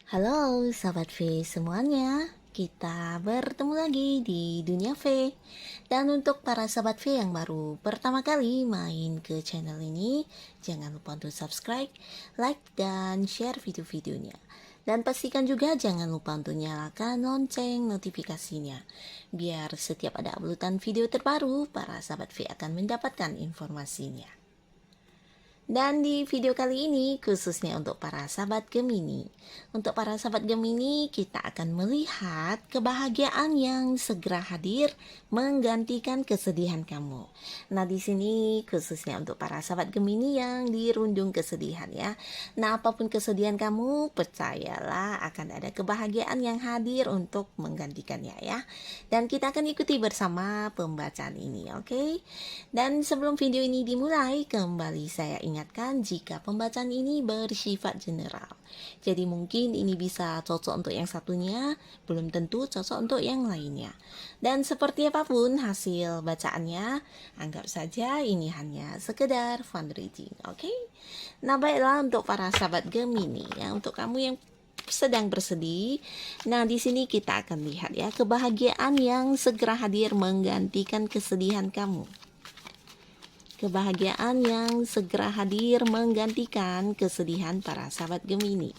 Halo sahabat V semuanya, kita bertemu lagi di Dunia V. Dan untuk para sahabat V yang baru pertama kali main ke channel ini, jangan lupa untuk subscribe, like, dan share video-videonya. Dan pastikan juga jangan lupa untuk nyalakan lonceng notifikasinya, biar setiap ada uploadan video terbaru, para sahabat V akan mendapatkan informasinya. Dan di video kali ini khususnya untuk para sahabat Gemini. Untuk para sahabat Gemini, kita akan melihat kebahagiaan yang segera hadir menggantikan kesedihan kamu. Nah, di sini khususnya untuk para sahabat Gemini yang dirundung kesedihan ya. Nah, apapun kesedihan kamu, percayalah akan ada kebahagiaan yang hadir untuk menggantikannya ya. Dan kita akan ikuti bersama pembacaan ini, oke? Dan sebelum video ini dimulai, kembali saya ingatkan jika pembacaan ini bersifat general. Jadi mungkin ini bisa cocok untuk yang satunya, belum tentu cocok untuk yang lainnya. Dan seperti apapun hasil bacaannya, anggap saja ini hanya sekedar fun reading, oke? Nah, baiklah untuk para sahabat Gemini ya, untuk kamu yang sedang bersedih. Nah, di sini kita akan lihat ya, kebahagiaan yang segera hadir menggantikan kesedihan kamu. Kebahagiaan yang segera hadir menggantikan kesedihan para sahabat Gemini.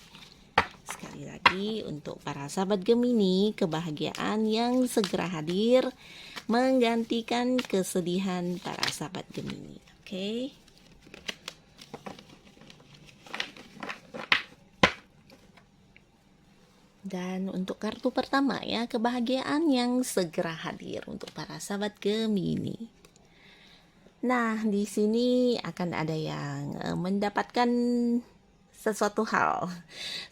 Sekali lagi untuk para sahabat Gemini, kebahagiaan yang segera hadir menggantikan kesedihan para sahabat Gemini. Oke. Dan untuk kartu pertama ya, kebahagiaan yang segera hadir untuk para sahabat Gemini. Nah, di sini akan ada yang mendapatkan sesuatu hal.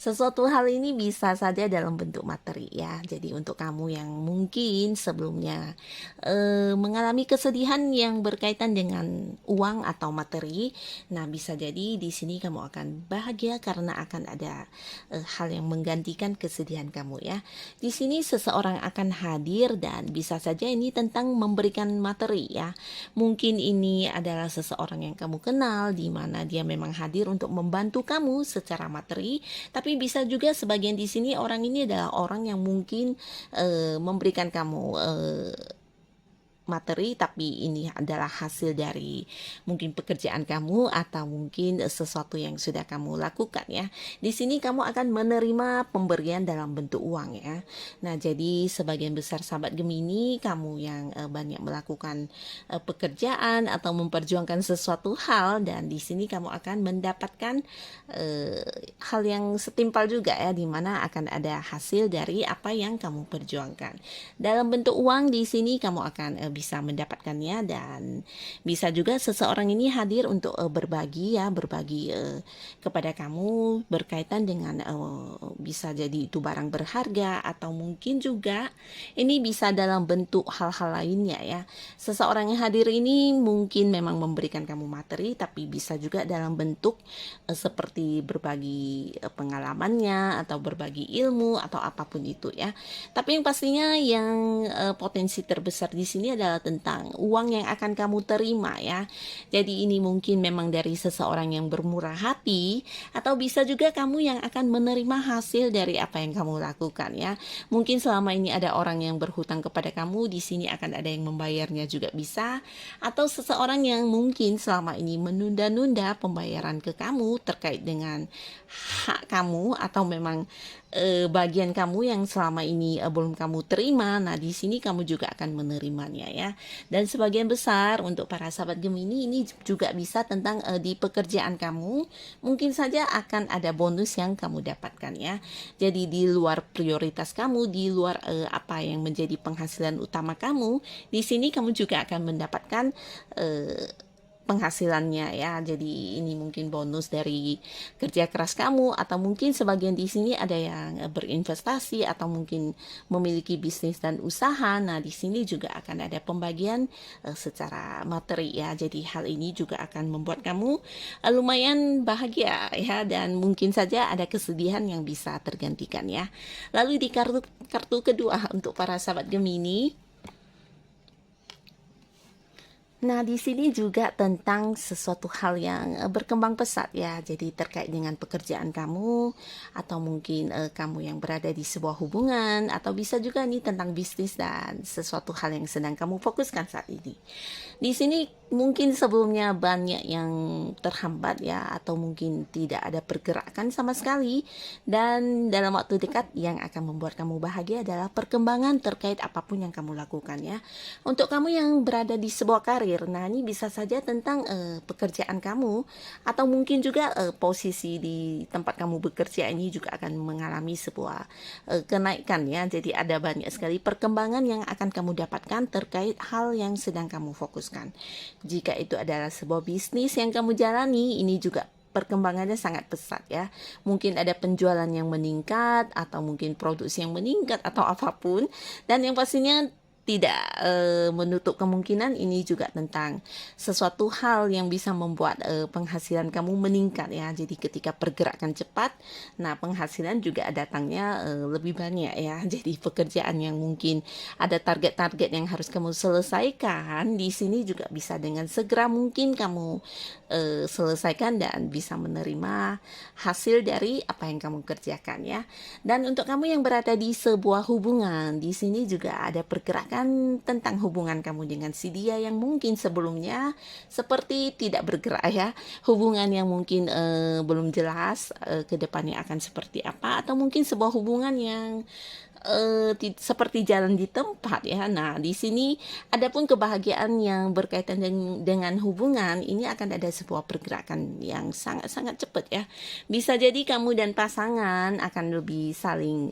Sesuatu hal ini bisa saja dalam bentuk materi ya. Jadi untuk kamu yang mungkin sebelumnya mengalami kesedihan yang berkaitan dengan uang atau materi, nah bisa jadi di sini kamu akan bahagia karena akan ada hal yang menggantikan kesedihan kamu ya. Di sini seseorang akan hadir dan bisa saja ini tentang memberikan materi ya. Mungkin ini adalah seseorang yang kamu kenal di mana dia memang hadir untuk membantu kamu secara materi, tapi bisa juga sebagian di sini orang ini adalah orang yang mungkin memberikan kamu materi, tapi ini adalah hasil dari mungkin pekerjaan kamu atau mungkin sesuatu yang sudah kamu lakukan ya. Di sini kamu akan menerima pemberian dalam bentuk uang ya. Nah, jadi sebagian besar sahabat Gemini, kamu yang banyak melakukan pekerjaan atau memperjuangkan sesuatu hal, dan di sini kamu akan mendapatkan hal yang setimpal juga ya, di mana akan ada hasil dari apa yang kamu perjuangkan. Dalam bentuk uang di sini kamu akan bisa mendapatkannya, dan bisa juga seseorang ini hadir untuk berbagi kepada kamu berkaitan dengan bisa jadi itu barang berharga, atau mungkin juga ini bisa dalam bentuk hal-hal lainnya ya. Seseorang yang hadir ini mungkin memang memberikan kamu materi, tapi bisa juga dalam bentuk seperti berbagi pengalamannya atau berbagi ilmu atau apapun itu ya. Tapi yang pastinya yang potensi terbesar di sini adalah tentang uang yang akan kamu terima ya. Jadi ini mungkin memang dari seseorang yang bermurah hati, atau bisa juga kamu yang akan menerima hasil dari apa yang kamu lakukan ya. Mungkin selama ini ada orang yang berhutang kepada kamu, di sini akan ada yang membayarnya juga bisa, atau seseorang yang mungkin selama ini menunda-nunda pembayaran ke kamu terkait dengan hak kamu, atau memang bagian kamu yang selama ini belum kamu terima. Nah, di sini kamu juga akan menerimanya ya. Dan sebagian besar untuk para sahabat Gemini ini juga bisa tentang di pekerjaan kamu, mungkin saja akan ada bonus yang kamu dapatkan ya. Jadi di luar prioritas kamu, di luar apa yang menjadi penghasilan utama kamu, di sini kamu juga akan mendapatkan penghasilannya ya. Jadi ini mungkin bonus dari kerja keras kamu, atau mungkin sebagian di sini ada yang berinvestasi atau mungkin memiliki bisnis dan usaha. Nah, di sini juga akan ada pembagian secara materi ya. Jadi hal ini juga akan membuat kamu lumayan bahagia ya, dan mungkin saja ada kesedihan yang bisa tergantikan ya. Lalu di kartu kedua untuk para sahabat Gemini, Nah, di sini juga tentang sesuatu hal yang berkembang pesat ya. Jadi terkait dengan pekerjaan kamu atau mungkin kamu yang berada di sebuah hubungan atau bisa juga nih tentang bisnis dan sesuatu hal yang sedang kamu fokuskan saat ini. Di sini mungkin sebelumnya banyak yang terhambat ya atau mungkin tidak ada pergerakan sama sekali dan dalam waktu dekat yang akan membuat kamu bahagia adalah perkembangan terkait apapun yang kamu lakukan ya. Untuk kamu yang berada di sebuah karir, nah ini bisa saja tentang pekerjaan kamu atau mungkin juga posisi di tempat kamu bekerja ini juga akan mengalami sebuah kenaikan ya. Jadi ada banyak sekali perkembangan yang akan kamu dapatkan terkait hal yang sedang kamu fokuskan. Jika itu adalah sebuah bisnis yang kamu jalani, ini juga perkembangannya sangat pesat ya. Mungkin ada penjualan yang meningkat atau mungkin produksi yang meningkat atau apapun. Dan yang pastinya tidak menutup kemungkinan ini juga tentang sesuatu hal yang bisa membuat penghasilan kamu meningkat ya. Jadi ketika pergerakan cepat, nah penghasilan juga datangnya lebih banyak ya. Jadi pekerjaan yang mungkin ada target-target yang harus kamu selesaikan, di sini juga bisa dengan segera mungkin kamu selesaikan dan bisa menerima hasil dari apa yang kamu kerjakan ya. Dan untuk kamu yang berada di sebuah hubungan, di sini juga ada pergerakan tentang hubungan kamu dengan si dia yang mungkin sebelumnya seperti tidak bergerak ya. Hubungan yang mungkin belum jelas ke depannya akan seperti apa atau mungkin sebuah hubungan yang seperti jalan di tempat ya. Nah, di sini adapun kebahagiaan yang berkaitan dengan hubungan ini akan ada sebuah pergerakan yang sangat-sangat cepat ya. Bisa jadi kamu dan pasangan akan lebih saling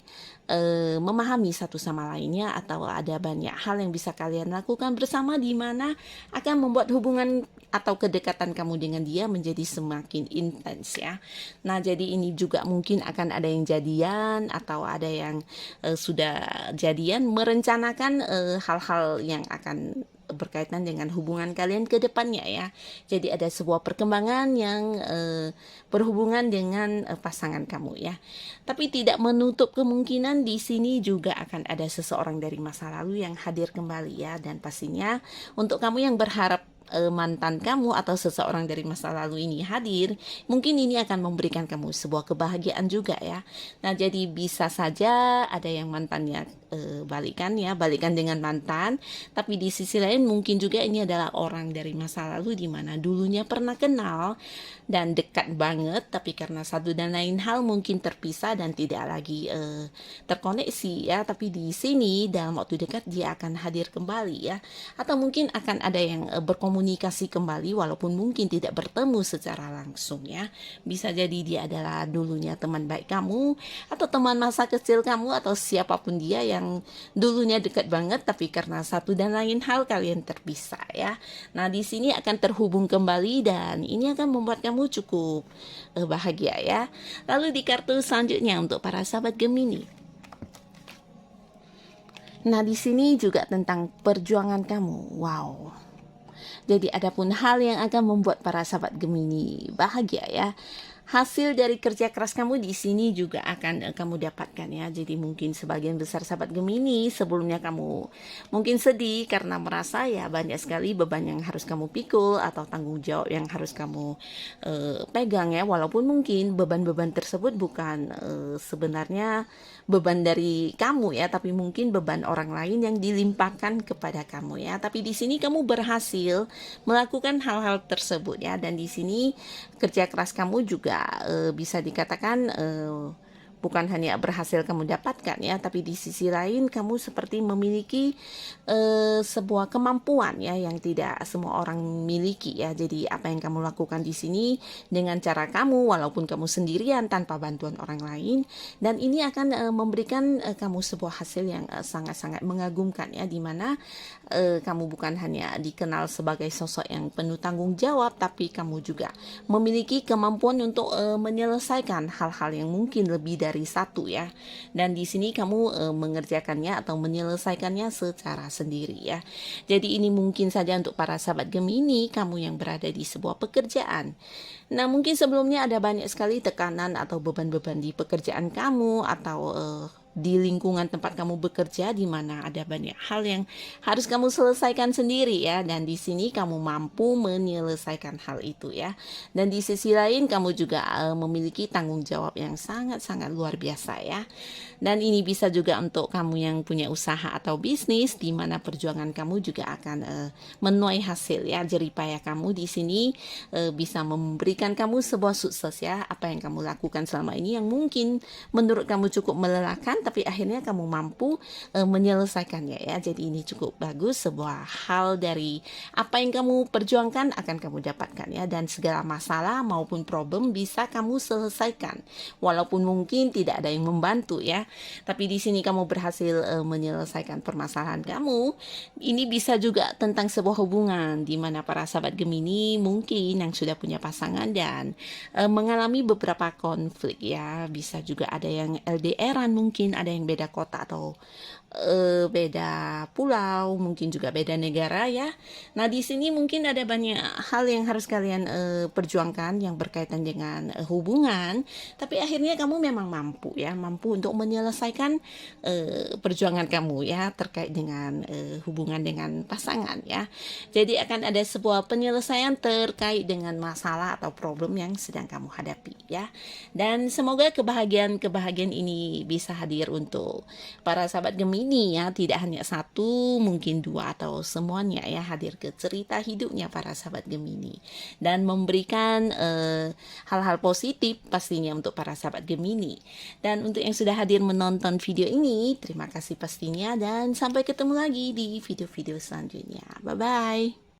memahami satu sama lainnya atau ada banyak hal yang bisa kalian lakukan bersama di mana akan membuat hubungan atau kedekatan kamu dengan dia menjadi semakin intens ya. Nah, jadi ini juga mungkin akan ada yang jadian atau ada yang sudah jadian merencanakan hal-hal yang akan berkaitan dengan hubungan kalian ke depannya ya. Jadi ada sebuah perkembangan yang berhubungan dengan pasangan kamu ya. Tapi tidak menutup kemungkinan di sini juga akan ada seseorang dari masa lalu yang hadir kembali ya, dan pastinya untuk kamu yang berharap mantan kamu atau seseorang dari masa lalu ini hadir, mungkin ini akan memberikan kamu sebuah kebahagiaan juga ya. Nah, jadi bisa saja ada yang mantannya balikan dengan mantan, tapi di sisi lain mungkin juga ini adalah orang dari masa lalu di mana dulunya pernah kenal dan dekat banget, tapi karena satu dan lain hal mungkin terpisah dan tidak lagi terkoneksi ya. Tapi di sini dalam waktu dekat dia akan hadir kembali ya, atau mungkin akan ada yang berkomunikasi kembali walaupun mungkin tidak bertemu secara langsung ya. Bisa jadi dia adalah dulunya teman baik kamu atau teman masa kecil kamu atau siapapun dia yang dulunya dekat banget tapi karena satu dan lain hal kalian terpisah ya. Nah, di sini akan terhubung kembali dan ini akan membuat kamu cukup bahagia ya. Lalu di kartu selanjutnya untuk para sahabat Gemini. Nah, di sini juga tentang perjuangan kamu. Wow. Jadi adapun hal yang akan membuat para sahabat Gemini bahagia ya. Hasil dari kerja keras kamu di sini juga akan kamu dapatkan ya. Jadi mungkin sebagian besar sahabat Gemini sebelumnya kamu mungkin sedih karena merasa ya banyak sekali beban yang harus kamu pikul atau tanggung jawab yang harus kamu pegang ya. Walaupun mungkin beban-beban tersebut bukan sebenarnya beban dari kamu ya, tapi mungkin beban orang lain yang dilimpahkan kepada kamu ya. Tapi di sini kamu berhasil melakukan hal-hal tersebut ya, dan di sini kerja keras kamu juga bisa dikatakan bukan hanya berhasil kamu dapatkan ya, tapi di sisi lain kamu seperti memiliki sebuah kemampuan ya yang tidak semua orang miliki ya. Jadi apa yang kamu lakukan di sini dengan cara kamu walaupun kamu sendirian tanpa bantuan orang lain, dan ini akan memberikan kamu sebuah hasil yang sangat-sangat mengagumkan ya, dimana kamu bukan hanya dikenal sebagai sosok yang penuh tanggung jawab, tapi kamu juga memiliki kemampuan untuk menyelesaikan hal-hal yang mungkin lebih dari satu ya. Dan di sini kamu mengerjakannya atau menyelesaikannya secara sendiri ya. Jadi ini mungkin saja untuk para sahabat Gemini, kamu yang berada di sebuah pekerjaan. Nah, mungkin sebelumnya ada banyak sekali tekanan atau beban-beban di pekerjaan kamu atau di lingkungan tempat kamu bekerja, di mana ada banyak hal yang harus kamu selesaikan sendiri ya, dan di sini kamu mampu menyelesaikan hal itu ya. Dan di sisi lain kamu juga memiliki tanggung jawab yang sangat-sangat luar biasa ya. Dan ini bisa juga untuk kamu yang punya usaha atau bisnis, di mana perjuangan kamu juga akan menuai hasil ya. Jerih payah kamu di sini bisa memberikan kamu sebuah sukses ya. Apa yang kamu lakukan selama ini yang mungkin menurut kamu cukup melelahkan, tapi akhirnya kamu mampu menyelesaikannya ya. Jadi ini cukup bagus, sebuah hal dari apa yang kamu perjuangkan akan kamu dapatkan ya. Dan segala masalah maupun problem bisa kamu selesaikan, walaupun mungkin tidak ada yang membantu ya. Tapi di sini kamu berhasil menyelesaikan permasalahan kamu. Ini bisa juga tentang sebuah hubungan, di mana para sahabat Gemini mungkin yang sudah punya pasangan dan mengalami beberapa konflik ya. Bisa juga ada yang LDRan, mungkin ada yang beda kota atau beda pulau, mungkin juga beda negara ya. Nah, di sini mungkin ada banyak hal yang harus kalian perjuangkan yang berkaitan dengan hubungan, tapi akhirnya kamu memang mampu ya, mampu untuk menyelesaikan perjuangan kamu ya terkait dengan hubungan dengan pasangan ya. Jadi akan ada sebuah penyelesaian terkait dengan masalah atau problem yang sedang kamu hadapi ya. Dan semoga kebahagiaan ini bisa hadir untuk para sahabat Gemini ya, tidak hanya satu, mungkin dua atau semuanya ya, hadir ke cerita hidupnya para sahabat Gemini dan memberikan hal-hal positif pastinya untuk para sahabat Gemini. Dan untuk yang sudah hadir menonton video ini, terima kasih pastinya, dan sampai ketemu lagi di video-video selanjutnya. Bye bye.